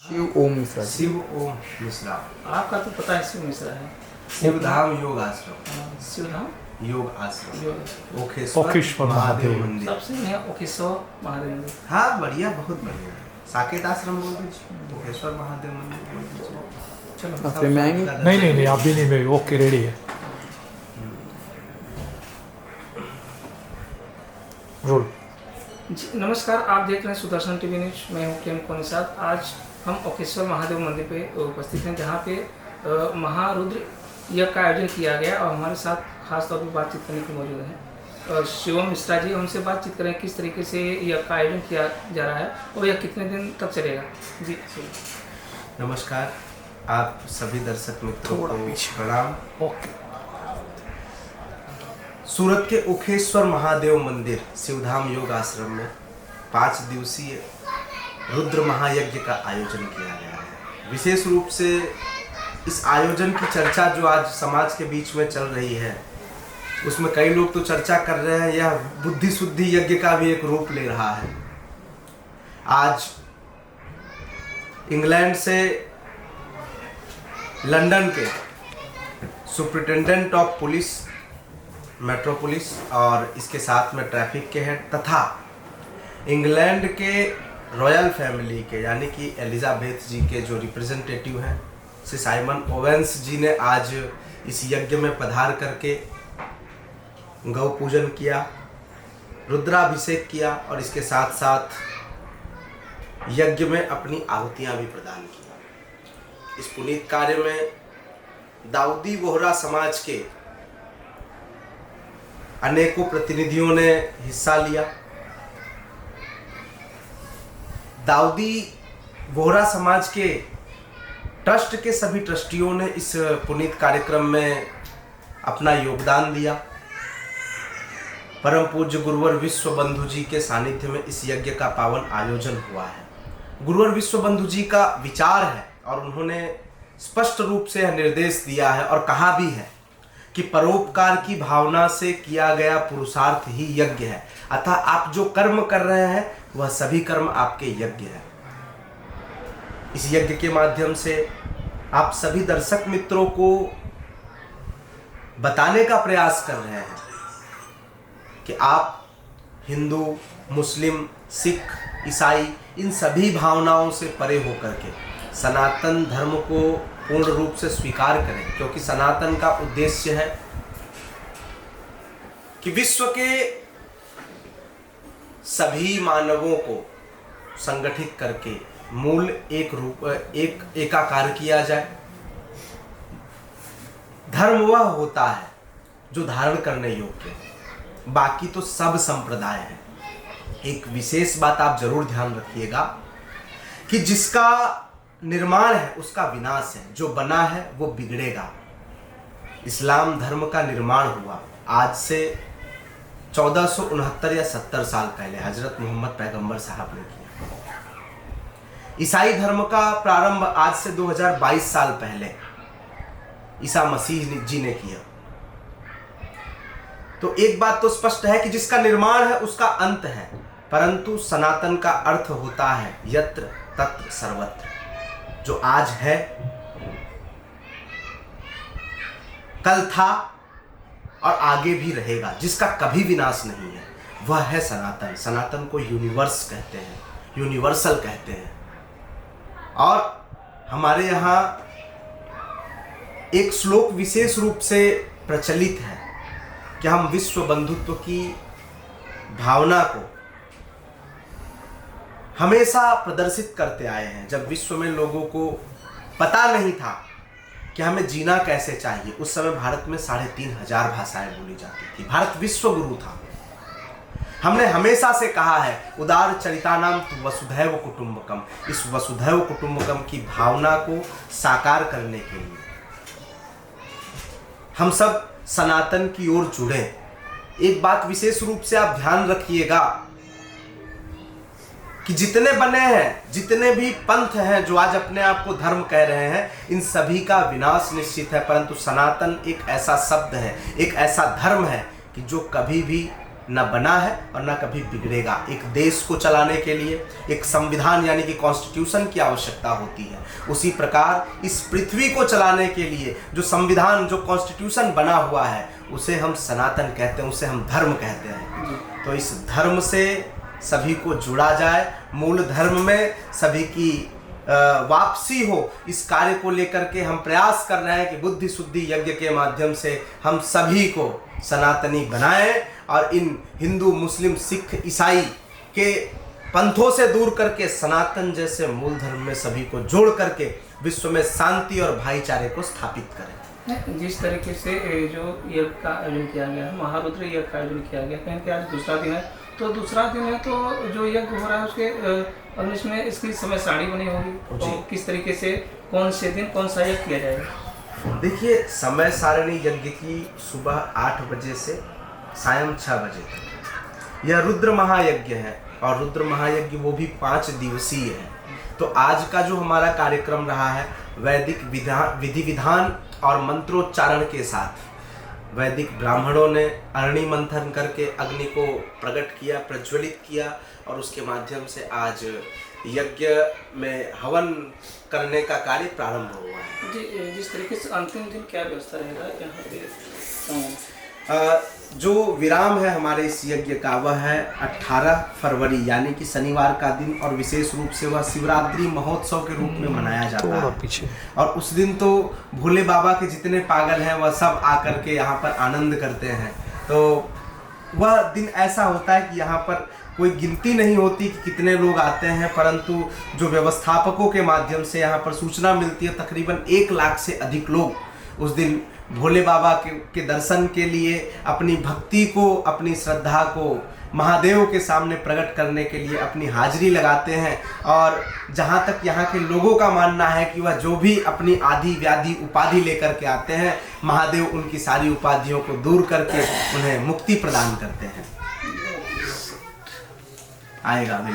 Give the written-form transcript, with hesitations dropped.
शिव ओम मिश्रा जी। शिव ओम मिश्रा। आपका तो पता है शिव मिश्रा है। शिवधाम योग आश्रम। शिवधाम योग आश्रम योग ओखेश्वर महादेव मंदिर। सबसे नया ओखेश्वर महादेव मंदिर। हाँ बढ़िया, बहुत बढ़िया। साकेत आश्रम बोल दीजिए, ओखेश्वर महादेव मंदिर बोल दीजिए। चलो फिर मैं आएंगे? नहीं आप भी नहीं भाई, ओके रेडी है। रोल। जी नमस्कार, आप देख रहे हैं सुदर्शन टीवी न्यूज। मैं हूं प्रेम को निषाद। आज हम ओखेश्वर महादेव मंदिर पे उपस्थित हैं, जहां पे महारुद्र यज्ञ का आयोजन किया गया और हमारे साथ खास तौर पर बातचीत करने के मौजूद हैं शिवम मिश्रा जी। उनसे बातचीत करें किस तरीके से यज्ञ का आयोजन किया जा रहा है और यह कितने दिन तक चलेगा। जी नमस्कार, आप सभी दर्शक मित्रों को प्रणाम। ओके। सूरत के ओखेश्वर महादेव मंदिर शिवधाम योग आश्रम में 5 दिवसीय रुद्र महायज्ञ का आयोजन किया गया है। विशेष रूप से इस आयोजन की चर्चा जो आज समाज के बीच में चल रही है, उसमें कई लोग तो चर्चा कर रहे हैं यह बुद्धि शुद्धि यज्ञ का भी एक रूप ले रहा है। आज इंग्लैंड से लंदन के superintendent of police, metro police और इसके साथ में ट्रैफिक के हेड तथा इंग्लैंड के रॉयल फैमिली के यानी कि एलिजाबेथ जी के जो रिप्रेजेंटेटिव हैं श्री साइमन ओवेंस जी ने आज इस यज्ञ में पधार करके गौ पूजन किया, रुद्राभिषेक किया और इसके साथ साथ यज्ञ में अपनी आहुतियां भी प्रदान की। इस पुनीत कार्य में दाऊदी बोहरा समाज के अनेकों प्रतिनिधियों ने हिस्सा लिया। दाऊदी बोहरा समाज के ट्रस्ट के सभी ट्रस्टियों ने इस पुनीत कार्यक्रम में अपना योगदान दिया। परम पूज्य गुरुवर विश्व बंधु जी के सानिध्य में इस यज्ञ का पावन आयोजन हुआ है। गुरुवर विश्व बंधु जी का विचार है और उन्होंने स्पष्ट रूप से यह निर्देश दिया है और कहा भी है कि परोपकार की भावना से किया गया पुरुषार्थ ही यज्ञ है, अतः आप जो कर्म कर रहे हैं वह सभी कर्म आपके यज्ञ है। इस यज्ञ के माध्यम से आप सभी दर्शक मित्रों को बताने का प्रयास कर रहे हैं कि आप हिंदू, मुस्लिम, सिख, ईसाई इन सभी भावनाओं से परे होकर के सनातन धर्म को पूर्ण रूप से स्वीकार करें, क्योंकि सनातन का उद्देश्य है कि विश्व के सभी मानवों को संगठित करके मूल एक एकाकार किया जाए। धर्म वह होता है जो धारण करने योग्य है, बाकी तो सब संप्रदाय है। एक विशेष बात आप जरूर ध्यान रखिएगा कि जिसका निर्माण है उसका विनाश है, जो बना है वो बिगड़ेगा। इस्लाम धर्म का निर्माण हुआ आज से 1469 या 70 साल पहले हजरत मोहम्मद पैगंबर साहब ने किया। ईसाई धर्म का प्रारंभ आज से 2022 साल पहले ईसा मसीह जी ने किया। तो एक बात तो स्पष्ट है कि जिसका निर्माण है उसका अंत है, परंतु सनातन का अर्थ होता है यत्र तत्र सर्वत्र। जो आज है, कल था और आगे भी रहेगा, जिसका कभी विनाश नहीं है, वह है सनातन। सनातन को यूनिवर्स कहते हैं, यूनिवर्सल कहते हैं। और हमारे यहाँ एक श्लोक विशेष रूप से प्रचलित है कि हम विश्व बंधुत्व की भावना को हमेशा प्रदर्शित करते आए हैं। जब विश्व में लोगों को पता नहीं था कि हमें जीना कैसे चाहिए, उस समय भारत में 3500 भाषाएं बोली जाती थी। भारत विश्व गुरु था। हमने हमेशा से कहा है उदार चरितानाम तु वसुधैव कुटुंबकम। इस वसुधैव कुटुंबकम की भावना को साकार करने के लिए हम सब सनातन की ओर जुड़े। एक बात विशेष रूप से आप ध्यान रखिएगा कि जितने बने हैं, जितने भी पंथ हैं जो आज अपने आप को धर्म कह रहे हैं, इन सभी का विनाश निश्चित है, परंतु सनातन एक ऐसा शब्द है, एक ऐसा धर्म है कि जो कभी भी न बना है और न कभी बिगड़ेगा। एक देश को चलाने के लिए एक संविधान यानी कि कॉन्स्टिट्यूशन की आवश्यकता होती है, उसी प्रकार इस पृथ्वी को चलाने के लिए जो संविधान जो कॉन्स्टिट्यूशन बना हुआ है उसे हम सनातन कहते हैं, उसे हम धर्म कहते हैं। तो इस धर्म से सभी को जुड़ा जाए, मूल धर्म में सभी की वापसी हो, इस कार्य को लेकर के हम प्रयास कर रहे हैं कि बुद्धि शुद्धि यज्ञ के माध्यम से हम सभी को सनातनी बनाएं और इन हिंदू मुस्लिम सिख ईसाई के पंथों से दूर करके सनातन जैसे मूल धर्म में सभी को जोड़ करके विश्व में शांति और भाईचारे को स्थापित करें। जिस तरीके से जो यज्ञ का आयोजन किया गया है, महारुद्र यज्ञ का आयोजन किया गया, कहीं कि आज दूसरा दिन है, तो दूसरा दिन है तो जो यज्ञ हो रहा है उसके इसमें इसकी समय सारणी बनी होगी, तो किस तरीके से कौन से दिन कौन सा यज्ञ किया जाएगा? देखिए, समय सारणी यज्ञ की सुबह 8 बजे से सायं 6 बजे तक यह रुद्र महायज्ञ है और रुद्र महायज्ञ वो भी 5 दिवसीय है। तो आज का जो हमारा कार्यक्रम रहा है वैदिक विधि विधान और मंत्रोच्चारण के साथ, वैदिक ब्राह्मणों ने अग्नि मंथन करके अग्नि को प्रकट किया, प्रज्वलित किया और उसके माध्यम से आज यज्ञ में हवन करने का कार्य प्रारंभ हुआ है। जी, जिस तरीके से अंतिम दिन क्या व्यवस्था रहेगा यहाँ पे? जो विराम है हमारे इस यज्ञ का वह है 18 फरवरी यानी कि शनिवार का दिन, और विशेष रूप से वह शिवरात्रि महोत्सव के रूप में मनाया जाता है। और उस दिन तो भोले बाबा के जितने पागल हैं वह सब आकर के यहाँ पर आनंद करते हैं। तो वह दिन ऐसा होता है कि यहाँ पर कोई गिनती नहीं होती कि कितने लोग आते हैं, परंतु जो व्यवस्थापकों के माध्यम से यहाँ पर सूचना मिलती है तकरीबन 1 लाख से अधिक लोग उस दिन भोले बाबा के दर्शन के लिए अपनी भक्ति को, अपनी श्रद्धा को महादेव के सामने प्रकट करने के लिए अपनी हाजिरी लगाते हैं। और जहाँ तक यहाँ के लोगों का मानना है कि वह जो भी अपनी आदि व्याधि उपाधि लेकर के आते हैं, महादेव उनकी सारी उपाधियों को दूर करके उन्हें मुक्ति प्रदान करते हैं। आएगा अभी